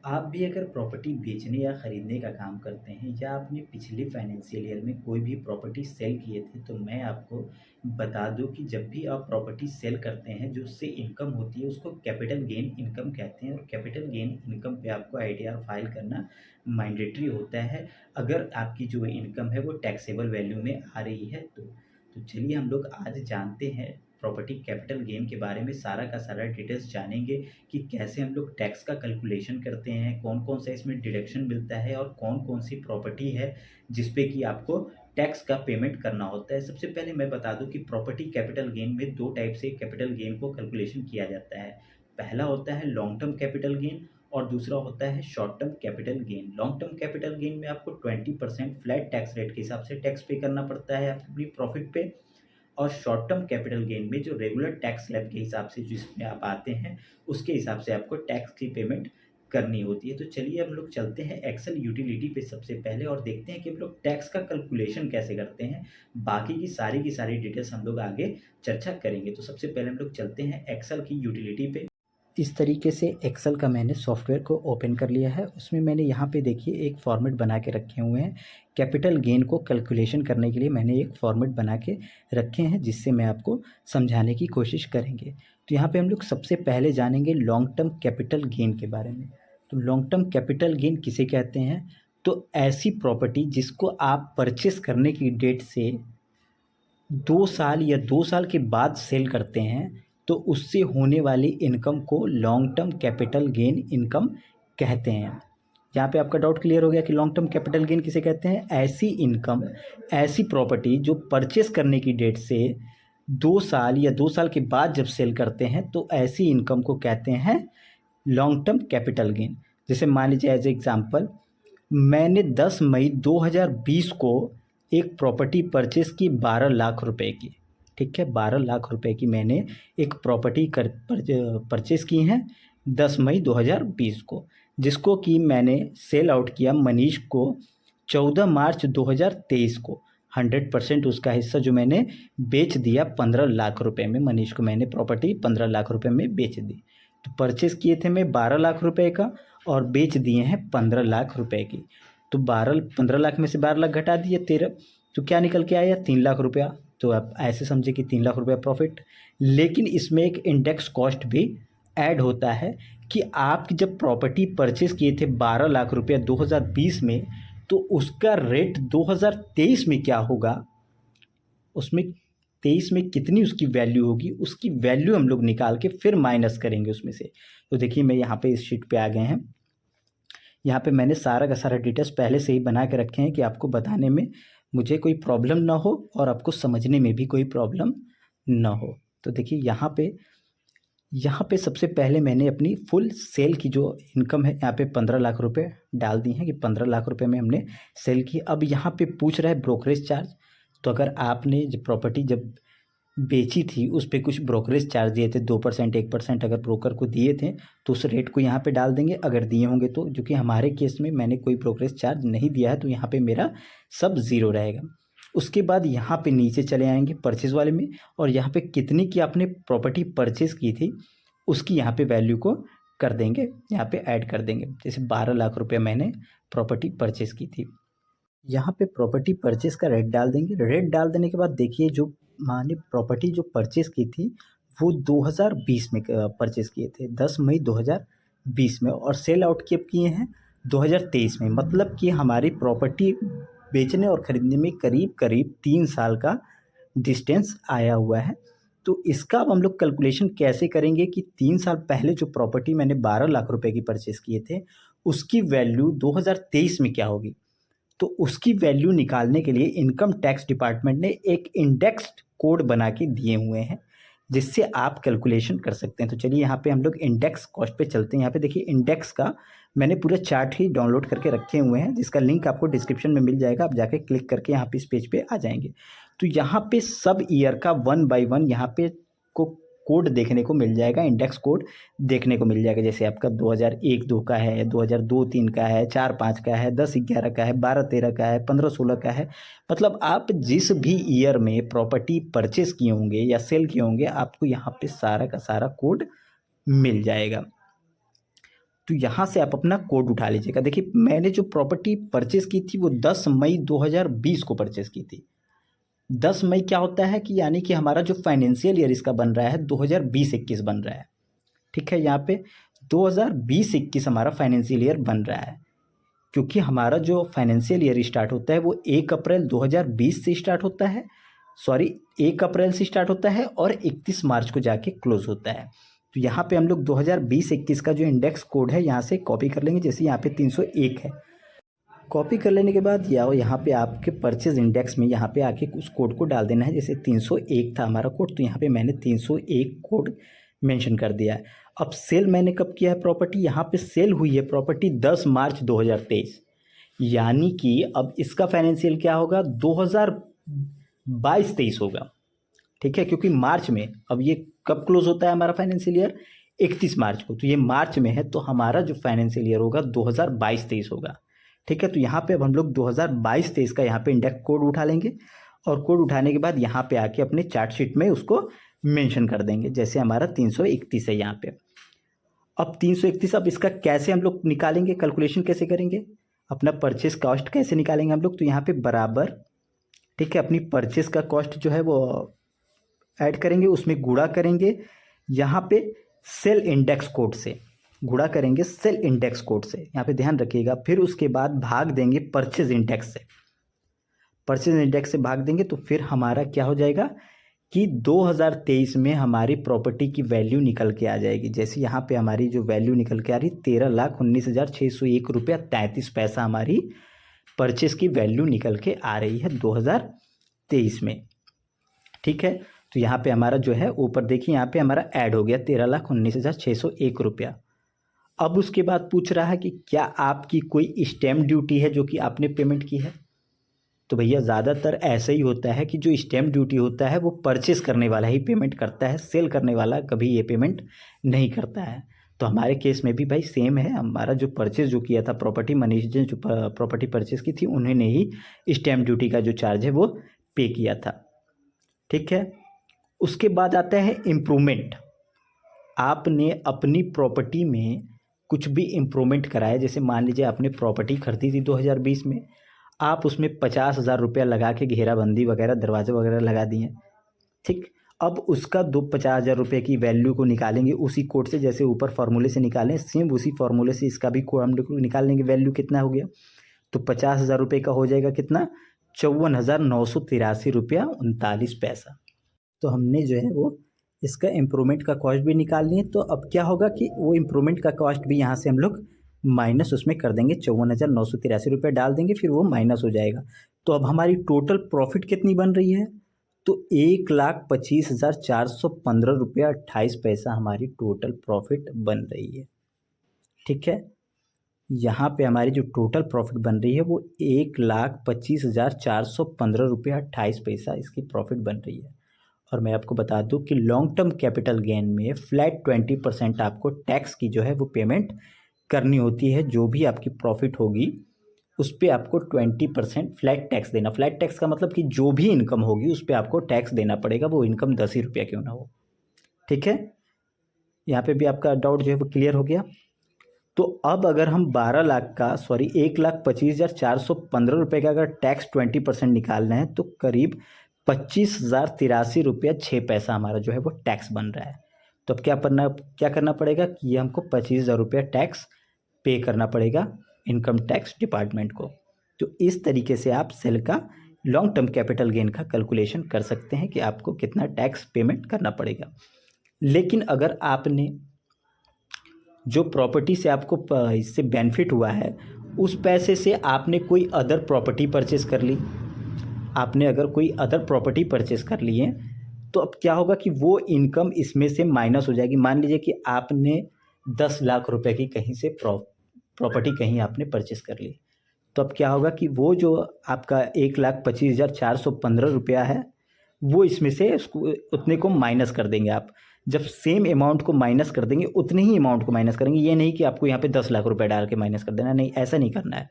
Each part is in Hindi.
आप भी अगर प्रॉपर्टी बेचने या ख़रीदने का काम करते हैं या आपने पिछले फाइनेंशियल ईयर में कोई भी प्रॉपर्टी सेल किए थे, तो मैं आपको बता दूं कि जब भी आप प्रॉपर्टी सेल करते हैं जो उससे इनकम होती है उसको कैपिटल गेन इनकम कहते हैं। और कैपिटल गेन इनकम पे आपको आईटीआर फाइल करना मैंडेटरी होता है अगर आपकी जो इनकम है वो टैक्सेबल वैल्यू में आ रही है तो चलिए हम लोग आज जानते हैं प्रॉपर्टी कैपिटल गेन के बारे में। सारा का सारा डिटेल्स जानेंगे कि कैसे हम लोग टैक्स का कैलकुलेशन करते हैं, कौन-कौन सा इसमें डिडक्शन मिलता है और कौन-कौन सी प्रॉपर्टी है जिस पे कि आपको टैक्स का पेमेंट करना होता है। सबसे पहले मैं बता दूँ कि प्रॉपर्टी कैपिटल गेन में 2 टाइप से कैपिटल गेन को कैलकुलेशन किया जाता है। पहला होता है लॉन्ग टर्म कैपिटल गेन और दूसरा होता है short term capital gain. Long term capital gain में आपको 20% फ्लैट टैक्स रेट के हिसाब से टैक्स पे करना पड़ता है अपनी प्रॉफिट पे। और शॉर्ट टर्म कैपिटल गेन में जो रेगुलर टैक्स स्लैब के हिसाब से जिसमें आप आते हैं उसके हिसाब से आपको टैक्स की पेमेंट करनी होती है। तो चलिए हम लोग चलते हैं एक्सेल यूटिलिटी पे सबसे पहले और देखते हैं कि हम लोग टैक्स का कैलकुलेशन कैसे करते हैं। बाकी की सारी डिटेल्स हम लोग आगे चर्चा करेंगे। तो सबसे पहले हम लोग चलते हैं एक्सेल की यूटिलिटी पे। इस तरीके से एक्सेल का मैंने सॉफ्टवेयर को ओपन कर लिया है। उसमें मैंने यहाँ पे देखिए एक फॉर्मेट बना के रखे हुए हैं। कैपिटल गेन को कैलकुलेशन करने के लिए मैंने एक फॉर्मेट बना के रखे हैं जिससे मैं आपको समझाने की कोशिश करेंगे। तो यहाँ पे हम लोग सबसे पहले जानेंगे लॉन्ग टर्म कैपिटल गेन के बारे में। तो लॉन्ग टर्म कैपिटल गेन किसे कहते हैं? तो ऐसी प्रॉपर्टी जिसको आप परचेस करने की डेट से 2 साल या 2 साल के बाद सेल करते हैं तो उससे होने वाली इनकम को long term capital gain income कहते हैं। यहाँ पे आपका डाउट क्लियर हो गया कि लॉन्ग टर्म कैपिटल गेन किसे कहते हैं? ऐसी इनकम, ऐसी प्रॉपर्टी जो परचेस करने की डेट से 2 साल या 2 साल के बाद जब सेल करते हैं तो ऐसी इनकम को कहते हैं लॉन्ग टर्म कैपिटल गेन। जैसे मान लीजिए एज एग्जांपल मैंने 10 मई 2020 को एक प्रॉपर्टी परचेस की 12 लाख रुपए की। ठीक है, 12 लाख रुपए की मैंने एक प्रॉपर्टी परचेस की हैं 10 मई 2020 को, जिसको कि मैंने सेल आउट किया मनीष को 14 मार्च 2023 को। 100% उसका हिस्सा जो मैंने बेच दिया 15 लाख रुपए में। मनीष को मैंने प्रॉपर्टी 15 लाख रुपए में बेच दी। तो परचेस किए थे मैं 12 लाख रुपए का और बेच दिए हैं 15 लाख रुपए की। तो 15 लाख में से 12 लाख घटा दिए 13, तो क्या निकल के आया? 3 लाख रुपया। तो आप ऐसे समझे कि 3 लाख रुपया प्रॉफिट। लेकिन इसमें एक इंडेक्स कॉस्ट भी ऐड होता है कि आप जब प्रॉपर्टी परचेस किए थे 12 लाख रुपया 2020 में, तो उसका रेट 2023 में क्या होगा, उसमें 23 में कितनी उसकी वैल्यू होगी, उसकी वैल्यू हम लोग निकाल के फिर माइनस करेंगे उसमें से। तो देखिए मैं यहाँ पे इस शीट पे आ गए हैं। यहाँ पे मैंने सारा का सारा डिटेल्स पहले से ही बना के रखे हैं कि आपको बताने में मुझे कोई प्रॉब्लम ना हो और आपको समझने में भी कोई प्रॉब्लम ना हो। तो देखिए यहाँ पे सबसे पहले मैंने अपनी फुल सेल की जो इनकम है यहाँ पे 15 लाख रुपए डाल दी हैं कि 15 लाख रुपए में हमने सेल की। अब यहाँ पे पूछ रहा है ब्रोकरेज चार्ज। तो अगर आपने जब प्रॉपर्टी जब बेची थी उस पे कुछ ब्रोकरेज चार्ज दिए थे 2% 1% अगर ब्रोकर को दिए थे तो उस रेट को यहाँ पे डाल देंगे अगर दिए होंगे तो। जो कि हमारे केस में मैंने कोई ब्रोकरेज चार्ज नहीं दिया है तो यहाँ पे मेरा सब ज़ीरो रहेगा। उसके बाद यहाँ पे नीचे चले आएंगे परचेज़ वाले में और यहाँ पे कितनी की आपने प्रॉपर्टी परचेज़ की थी उसकी यहाँ पे वैल्यू को कर देंगे, यहाँ पे ऐड कर देंगे। जैसे 12 लाख रुपये मैंने प्रॉपर्टी परचेज़ की थी, यहाँ पे प्रॉपर्टी परचेस का रेट डाल देंगे। रेट डाल देने के बाद देखिए जो मैंने प्रॉपर्टी जो परचेस की थी वो 2020 में परचेस किए थे 10 मई 2020 में और सेल आउट कब किए हैं 2023 में। मतलब कि हमारी प्रॉपर्टी बेचने और ख़रीदने में करीब करीब 3 साल का डिस्टेंस आया हुआ है। तो इसका अब हम लोग कैलकुलेशन कैसे करेंगे कि 3 साल पहले जो प्रॉपर्टी मैंने 12 लाख रुपए की परचेस किए थे उसकी वैल्यू 2023 में क्या होगी। तो उसकी वैल्यू निकालने के लिए इनकम टैक्स डिपार्टमेंट ने एक इंडेक्स्ड कोड बना के दिए हुए हैं जिससे आप कैलकुलेशन कर सकते हैं। तो चलिए यहाँ पे हम लोग इंडेक्स कॉस्ट पे चलते हैं। यहाँ पे देखिए इंडेक्स का मैंने पूरा चार्ट ही डाउनलोड करके रखे हुए हैं जिसका लिंक आपको डिस्क्रिप्शन में मिल जाएगा। आप जाके क्लिक करके यहाँ पे इस पेज पे आ जाएंगे। तो यहाँ पे सब ईयर का 1 बाय 1 यहाँ पे को कोड देखने को मिल जाएगा, इंडेक्स कोड देखने को मिल जाएगा। जैसे आपका 2001-2 का है, 2002-3 का है, 4-5 का है, 10-11 का है, 12-13 का है, 15-16 का है। मतलब आप जिस भी ईयर में प्रॉपर्टी परचेस किए होंगे या सेल किए होंगे आपको यहाँ पे सारा का सारा कोड मिल जाएगा। तो यहाँ से आप अपना कोड उठा लीजिएगा। देखिए मैंने जो प्रॉपर्टी परचेज़ की थी वो 10 मई 2020 को परचेज़ की थी। 10 मई क्या होता है कि यानी कि हमारा जो फाइनेंशियल ईयर इसका बन रहा है 2020-21 बन रहा है। ठीक है, यहाँ पे 2020-21 हमारा फाइनेंशियल ईयर बन रहा है, क्योंकि हमारा जो फाइनेंशियल ईयर स्टार्ट होता है वो 1 अप्रैल 2020 से स्टार्ट होता है, 1 अप्रैल से स्टार्ट होता है और 31 मार्च को जाके क्लोज होता है। तो यहाँ पे हम लोग 2020-21 का जो इंडेक्स कोड है यहाँ से कॉपी कर लेंगे। जैसे यहाँ पे 301 है, कॉपी कर लेने के बाद या यहाँ पे आपके परचेज इंडेक्स में यहाँ पे आके उस कोड को डाल देना है। जैसे 301 था हमारा कोड, तो यहाँ पे मैंने 301 कोड मेंशन कर दिया है। अब सेल मैंने कब किया है प्रॉपर्टी, यहाँ पे सेल हुई है प्रॉपर्टी 10 मार्च 2023, यानी कि अब इसका फाइनेंशियल क्या होगा 2022-23 होगा। ठीक है, क्योंकि मार्च में, अब ये कब क्लोज होता है हमारा फाइनेंशियल ईयर 31 मार्च को, तो ये मार्च में है, तो हमारा जो फाइनेंशियल ईयर होगा 2022-23 होगा। ठीक है, तो यहाँ पे अब हम लोग 2022-23 का यहाँ पे इंडेक्स कोड उठा लेंगे और कोड उठाने के बाद यहाँ पे आके अपने चार्ट शीट में उसको मेंशन कर देंगे। जैसे हमारा 331 है यहाँ पे। अब 331, अब इसका कैसे हम लोग निकालेंगे, कैलकुलेशन कैसे करेंगे, अपना परचेस कॉस्ट कैसे निकालेंगे हम लोग, तो यहाँ पे बराबर, ठीक है, अपनी परचेस का कॉस्ट जो है वो ऐड करेंगे, उसमें गुणा करेंगे यहाँ पे सेल इंडेक्स कोड से, गुणा करेंगे सेल इंडेक्स कोड से, यहाँ पे ध्यान रखिएगा। फिर उसके बाद भाग देंगे परचेज इंडेक्स से, परचेज इंडेक्स से भाग देंगे तो फिर हमारा क्या हो जाएगा कि 2023 में हमारी प्रॉपर्टी की वैल्यू निकल के आ जाएगी। जैसे यहाँ पे हमारी जो वैल्यू निकल के आ रही 13,19,601 रुपया 33 पैसा हमारी परचेस की वैल्यू निकल के आ रही है 2023 में। ठीक है, तो यहाँ पे हमारा जो है ऊपर देखिए यहाँ पे हमारा ऐड हो गया 13,19,601 रुपया। अब उसके बाद पूछ रहा है कि क्या आपकी कोई स्टैम्प ड्यूटी है जो कि आपने पेमेंट की है। तो भैया ज़्यादातर ऐसा ही होता है कि जो स्टैम्प ड्यूटी होता है वो परचेस करने वाला ही पेमेंट करता है, सेल करने वाला कभी ये पेमेंट नहीं करता है। तो हमारे केस में भी भाई सेम है, हमारा जो परचेस जो किया था प्रॉपर्टी, मनीष ने जो प्रॉपर्टी परचेस की थी उन्होंने ही स्टैम्प ड्यूटी का जो चार्ज है वो पे किया था। ठीक है, उसके बाद आता है इम्प्रूवमेंट। आपने अपनी प्रॉपर्टी में कुछ भी इम्प्रूवमेंट कराया, जैसे मान लीजिए आपने प्रॉपर्टी खरीदी थी 2020 में, आप उसमें 50,000 रुपया लगा के घेराबंदी वगैरह दरवाजे वगैरह लगा दिए। ठीक, अब उसका 50,000 रुपये की वैल्यू को निकालेंगे उसी कोड से, जैसे ऊपर फार्मूले से निकालें, सेम उसी फार्मूले से इसका भी कोड हम लोग निकाल लेंगे। वैल्यू कितना हो गया, तो 50,000 रुपये का हो जाएगा कितना 54,983 रुपया 39 पैसा। तो हमने जो है वो इसका इम्प्रूवमेंट का कॉस्ट भी निकाल लिए। तो अब क्या होगा कि वो इम्प्रूवमेंट का कॉस्ट भी यहाँ से हम लोग माइनस उसमें कर देंगे, 54,983 रुपये डाल देंगे, फिर वो माइनस हो जाएगा। तो अब हमारी टोटल प्रॉफिट कितनी बन रही है, तो 1,25,415 रुपया 28 पैसा हमारी टोटल प्रॉफिट बन रही है। ठीक है, यहाँ पे हमारी जो टोटल प्रॉफिट बन रही है वो 1,25,415 रुपया 28 पैसा इसकी प्रॉफिट बन रही है। और मैं आपको बता दूं कि लॉन्ग टर्म कैपिटल गेन में फ्लैट 20% आपको टैक्स की जो है वो पेमेंट करनी होती है। जो भी आपकी प्रॉफिट होगी उस पर आपको 20% फ्लैट टैक्स देना। फ्लैट टैक्स का मतलब कि जो भी इनकम होगी उस पर आपको टैक्स देना पड़ेगा, वो इनकम 10 ही रुपया क्यों ना हो। ठीक है, यहाँ पे भी आपका डाउट जो है वो क्लियर हो गया। तो अब अगर हम 1,25,415 रुपये का अगर टैक्स 20% निकालना है तो करीब 25,083 रुपया 6 पैसा हमारा जो है वो टैक्स बन रहा है। तो अब क्या करना पड़ेगा कि ये हमको 25,000 रुपया टैक्स पे करना पड़ेगा इनकम टैक्स डिपार्टमेंट को। तो इस तरीके से आप सेल का लॉन्ग टर्म कैपिटल गेन का कैलकुलेशन कर सकते हैं कि आपको कितना टैक्स पेमेंट करना पड़ेगा। लेकिन अगर आपने जो प्रॉपर्टी से आपको इससे बेनिफिट हुआ है उस पैसे से आपने कोई अदर प्रॉपर्टी परचेस कर ली, आपने अगर कोई अदर प्रॉपर्टी परचेस कर ली है तो अब क्या होगा कि वो इनकम इसमें से माइनस हो जाएगी। मान लीजिए कि आपने 10 लाख रुपए की कहीं से प्रॉपर्टी कहीं आपने परचेस कर ली, तो अब क्या होगा कि वो जो आपका 1,25,415 रुपया है वो इसमें से उतने को माइनस कर देंगे। आप जब सेम अमाउंट को माइनस कर देंगे उतने ही अमाउंट को माइनस करेंगे। ये नहीं कि आपको यहाँ पे 10 लाख रुपए डाल के माइनस कर देना, नहीं, ऐसा नहीं करना है।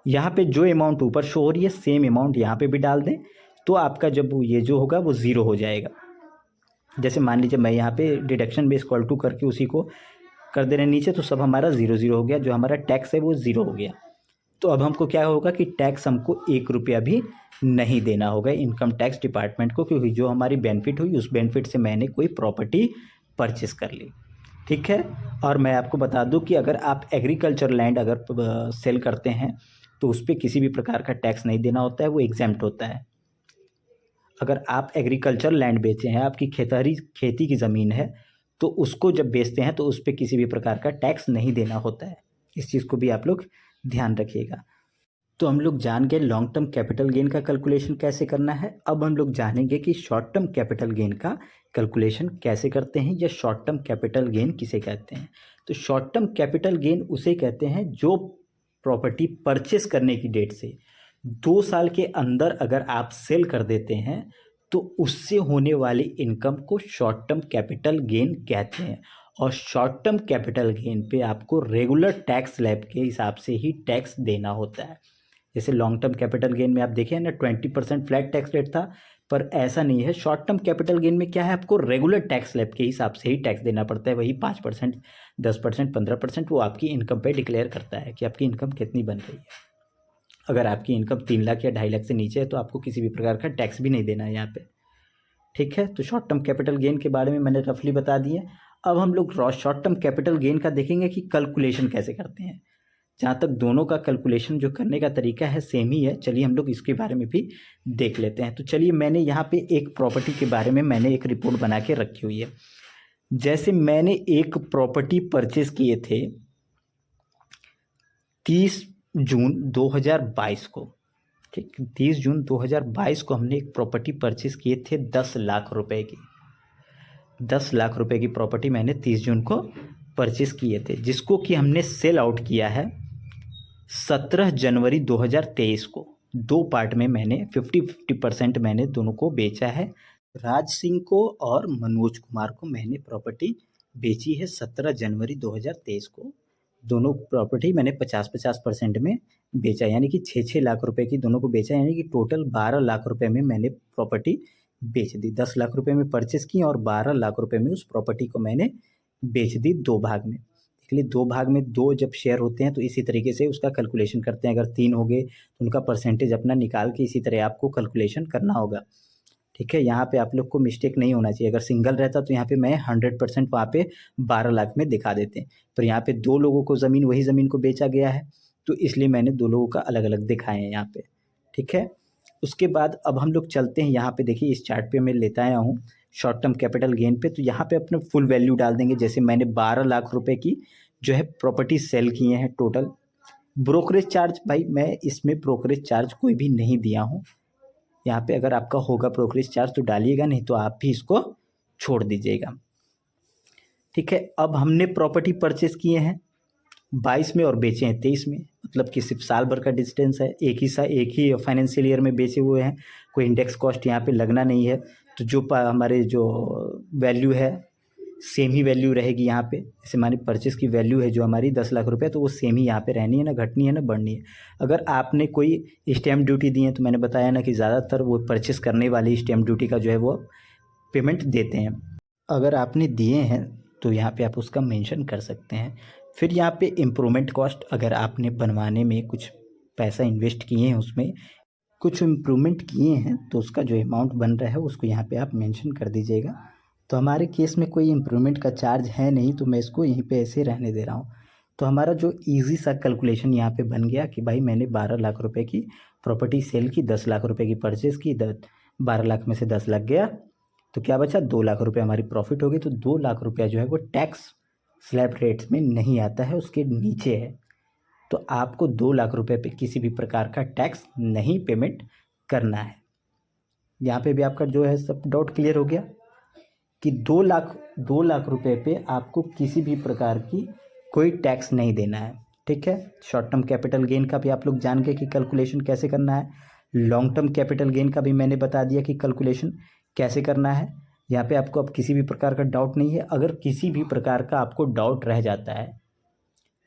यहाँ पे जो अमाउंट ऊपर शो हो रही है सेम अमाउंट यहाँ पे भी डाल दें तो आपका जब ये जो होगा वो ज़ीरो हो जाएगा। जैसे मान लीजिए मैं यहाँ पे डिडक्शन बेस इक्वल टू करके उसी को कर दे रहे हैं नीचे, तो सब हमारा ज़ीरो ज़ीरो हो गया, जो हमारा टैक्स है वो ज़ीरो हो गया। तो अब हमको क्या होगा कि टैक्स हमको 1 रुपया भी नहीं देना होगा इनकम टैक्स डिपार्टमेंट को, क्योंकि जो हमारी बेनिफिट हुई उस बेनिफिट से मैंने कोई प्रॉपर्टी परचेस कर ली। ठीक है। और मैं आपको बता दूं कि अगर आप एग्रीकल्चर लैंड अगर सेल करते हैं तो उस पर किसी भी प्रकार का टैक्स नहीं देना होता है, वो एग्जेम्प्ट होता है। अगर आप एग्रीकल्चर लैंड बेचे हैं, आपकी खेती की ज़मीन है, तो उसको जब बेचते हैं तो उस पर किसी भी प्रकार का टैक्स नहीं देना होता है। इस चीज़ को भी आप लोग ध्यान रखिएगा। तो हम लोग जान गए लॉन्ग टर्म कैपिटल गेन का कैलकुलेशन कैसे करना है। अब हम लोग जानेंगे कि शॉर्ट टर्म कैपिटल गेन का कैलकुलेशन कैसे करते हैं, या शॉर्ट टर्म कैपिटल गेन किसे कहते हैं। तो शॉर्ट टर्म कैपिटल गेन उसे कहते हैं जो प्रॉपर्टी परचेस करने की डेट से 2 साल के अंदर अगर आप सेल कर देते हैं तो उससे होने वाली इनकम को शॉर्ट टर्म कैपिटल गेन कहते हैं। और शॉर्ट टर्म कैपिटल गेन पे आपको रेगुलर टैक्स स्लैब के हिसाब से ही टैक्स देना होता है। जैसे लॉन्ग टर्म कैपिटल गेन में आप देखें ना 20% फ्लैट टैक्स रेट था, पर ऐसा नहीं है। शॉर्ट टर्म कैपिटल गेन में क्या है, आपको रेगुलर टैक्स स्लैब के हिसाब से ही टैक्स देना पड़ता है। वही 5%, 10%, 15% वो आपकी इनकम पे डिक्लेयर करता है कि आपकी इनकम कितनी बन रही है। अगर आपकी इनकम 3 लाख या 2.5 लाख से नीचे है तो आपको किसी भी प्रकार का टैक्स भी नहीं देना है यहाँ पे। ठीक है। तो शॉर्ट टर्म कैपिटल गेन के बारे में मैंने रफली बता दिए। अब हम लोग शॉर्ट टर्म कैपिटल गेन का देखेंगे कि कैलकुलेशन कैसे करते हैं। जहाँ तक दोनों का कैलकुलेशन जो करने का तरीका है सेम ही है, चलिए हम लोग इसके बारे में भी देख लेते हैं। तो चलिए, मैंने यहाँ पे एक प्रॉपर्टी के बारे में मैंने एक रिपोर्ट बना के रखी हुई है। जैसे मैंने एक प्रॉपर्टी परचेस किए थे 30 जून 2022 को। ठीक, 30 जून 2022 को हमने एक प्रॉपर्टी परचेस किए थे 10 लाख रुपए की। 10 लाख रुपए की प्रॉपर्टी मैंने 30 जून को परचेस किए थे, जिसको कि हमने सेल आउट किया है 17 जनवरी 2023 को। 2 पार्ट में मैंने 50-50% मैंने दोनों को बेचा है। राज सिंह को और मनोज कुमार को मैंने प्रॉपर्टी बेची है 17 जनवरी 2023 को। दोनों प्रॉपर्टी मैंने 50-50% में बेचा, यानी कि 6-6 लाख रुपए की दोनों को बेचा, यानी कि टोटल 12 लाख रुपए में मैंने प्रॉपर्टी बेच दी। 10 लाख रुपए में परचेस की और 12 लाख रुपए में उस प्रॉपर्टी को मैंने बेच दी 2 भाग में। इसलिए 2 भाग में 2 जब शेयर होते हैं तो इसी तरीके से उसका कैलकुलेशन करते हैं। अगर 3 हो गए तो उनका परसेंटेज अपना निकाल के इसी तरह आपको कैलकुलेशन करना होगा। ठीक है। यहाँ पे आप लोग को मिस्टेक नहीं होना चाहिए। अगर सिंगल रहता तो यहाँ पे मैं 100% वहाँ पे 12 लाख में दिखा देते, पर यहाँ पे 2 लोगों को ज़मीन, वही ज़मीन को बेचा गया है, तो इसलिए मैंने 2 लोगों का अलग अलग दिखाए हैं यहाँ पे। ठीक है। उसके बाद अब हम लोग चलते हैं यहाँ पे। देखिए, इस चार्ट पे मैं लेता आया हूँ शॉर्ट टर्म कैपिटल गेन पे। तो यहाँ पे अपने फुल वैल्यू डाल देंगे। जैसे मैंने 12 लाख रुपए की जो है प्रॉपर्टी सेल किए हैं टोटल। ब्रोकरेज चार्ज, भाई मैं इसमें ब्रोकरेज चार्ज कोई भी नहीं दिया हूँ। यहाँ पे अगर आपका होगा ब्रोकरेज चार्ज तो डालिएगा, नहीं तो आप भी इसको छोड़ दीजिएगा। ठीक है। अब हमने प्रॉपर्टी परचेस किए हैं 22 में और बेचे हैं 23 में, मतलब कि सिर्फ साल भर का डिस्टेंस है। एक ही फाइनेंशियल ईयर में बेचे हुए हैं। कोई इंडेक्स कॉस्ट यहाँ पे लगना नहीं है। तो जो हमारे जो वैल्यू है सेम ही वैल्यू रहेगी यहाँ पे। जैसे हमारी परचेस की वैल्यू है जो हमारी 10 लाख रुपए, तो वो सेम ही यहाँ पे रहनी है, ना घटनी है ना बढ़नी है। अगर आपने कोई स्टैम्प ड्यूटी दी है तो मैंने बताया ना कि ज़्यादातर वो परचेस करने वाली स्टैम्प ड्यूटी का जो है वो पेमेंट देते हैं। अगर आपने दिए हैं तो यहाँ पे आप उसका मेंशन कर सकते हैं। फिर यहाँ पे इम्प्रूवमेंट कॉस्ट, अगर आपने बनवाने में कुछ पैसा इन्वेस्ट किए हैं, उसमें कुछ इम्प्रूवमेंट किए हैं, तो उसका जो अमाउंट बन रहा है उसको यहाँ पे आप मेंशन कर दीजिएगा। तो हमारे केस में कोई इम्प्रूवमेंट का चार्ज है नहीं, तो मैं इसको यहीं पे ऐसे रहने दे रहा हूँ। तो हमारा जो इजी सा कैलकुलेशन यहाँ पे बन गया कि भाई मैंने 12 लाख रुपए की प्रॉपर्टी सेल की, 10 लाख रुपए की परचेज़ की, 12 लाख में से 10 लाख गया तो क्या बचा, 2 लाख रुपये हमारी प्रॉफिट हो गई। तो 2 लाख रुपया जो है वो टैक्स स्लैब रेट्स में नहीं आता है, उसके नीचे है। तो आपको 2 लाख रुपए पे किसी भी प्रकार का टैक्स नहीं पेमेंट करना है। यहाँ पे भी आपका जो है सब डाउट क्लियर हो गया कि 2 लाख रुपए पे आपको किसी भी प्रकार की कोई टैक्स नहीं देना है। ठीक है। शॉर्ट टर्म कैपिटल गेन का भी आप लोग जान गए कि कैलकुलेशन कैसे करना है। लॉन्ग टर्म कैपिटल गेन का भी मैंने बता दिया कि कैलकुलेशन कैसे करना है। यहाँ पे आपको अब किसी भी प्रकार का डाउट नहीं है। अगर किसी भी प्रकार का आपको डाउट रह जाता है,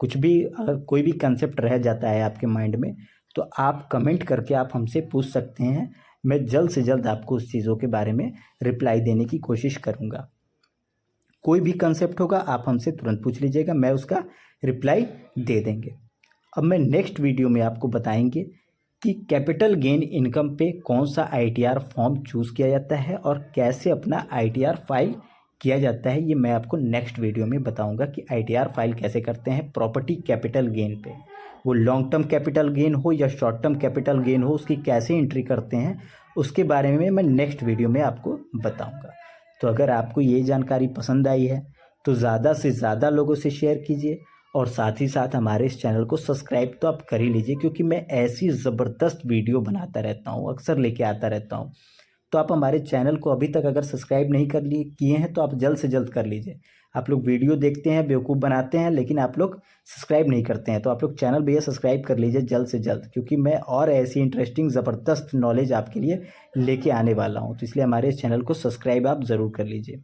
कुछ भी अगर कोई भी कंसेप्ट रह जाता है आपके माइंड में, तो आप कमेंट करके आप हमसे पूछ सकते हैं। मैं जल्द से जल्द आपको उस चीज़ों के बारे में रिप्लाई देने की कोशिश करूँगा। कोई भी कंसेप्ट होगा आप हमसे तुरंत पूछ लीजिएगा, मैं उसका रिप्लाई दे देंगे। अब मैं नेक्स्ट वीडियो में आपको बताएंगे कि कैपिटल गेन इनकम पे कौन सा आईटीआर फॉर्म चूज़ किया जाता है और कैसे अपना आईटीआर फाइल किया जाता है। ये मैं आपको नेक्स्ट वीडियो में बताऊंगा कि आईटीआर फाइल कैसे करते हैं प्रॉपर्टी कैपिटल गेन पे। वो लॉन्ग टर्म कैपिटल गेन हो या शॉर्ट टर्म कैपिटल गेन हो, उसकी कैसे एंट्री करते हैं उसके बारे में मैं नेक्स्ट वीडियो में आपको बताऊँगा। तो अगर आपको ये जानकारी पसंद आई है तो ज़्यादा से ज़्यादा लोगों से शेयर कीजिए और साथ ही साथ हमारे इस चैनल को सब्सक्राइब तो आप कर ही लीजिए, क्योंकि मैं ऐसी ज़बरदस्त वीडियो बनाता रहता हूँ, अक्सर लेके आता रहता हूँ। तो आप हमारे चैनल को अभी तक अगर सब्सक्राइब नहीं कर लिए किए हैं तो आप जल्द से जल्द कर लीजिए। आप लोग वीडियो देखते हैं, बेवकूफ़ बनाते हैं, लेकिन आप लोग सब्सक्राइब नहीं करते हैं। तो आप लोग चैनल भैया सब्सक्राइब कर लीजिए जल्द से जल्द, क्योंकि मैं और ऐसी इंटरेस्टिंग ज़बरदस्त नॉलेज आपके लिए लेके आने वाला हूँ। तो इसलिए हमारे इस चैनल को सब्सक्राइब आप ज़रूर कर लीजिए।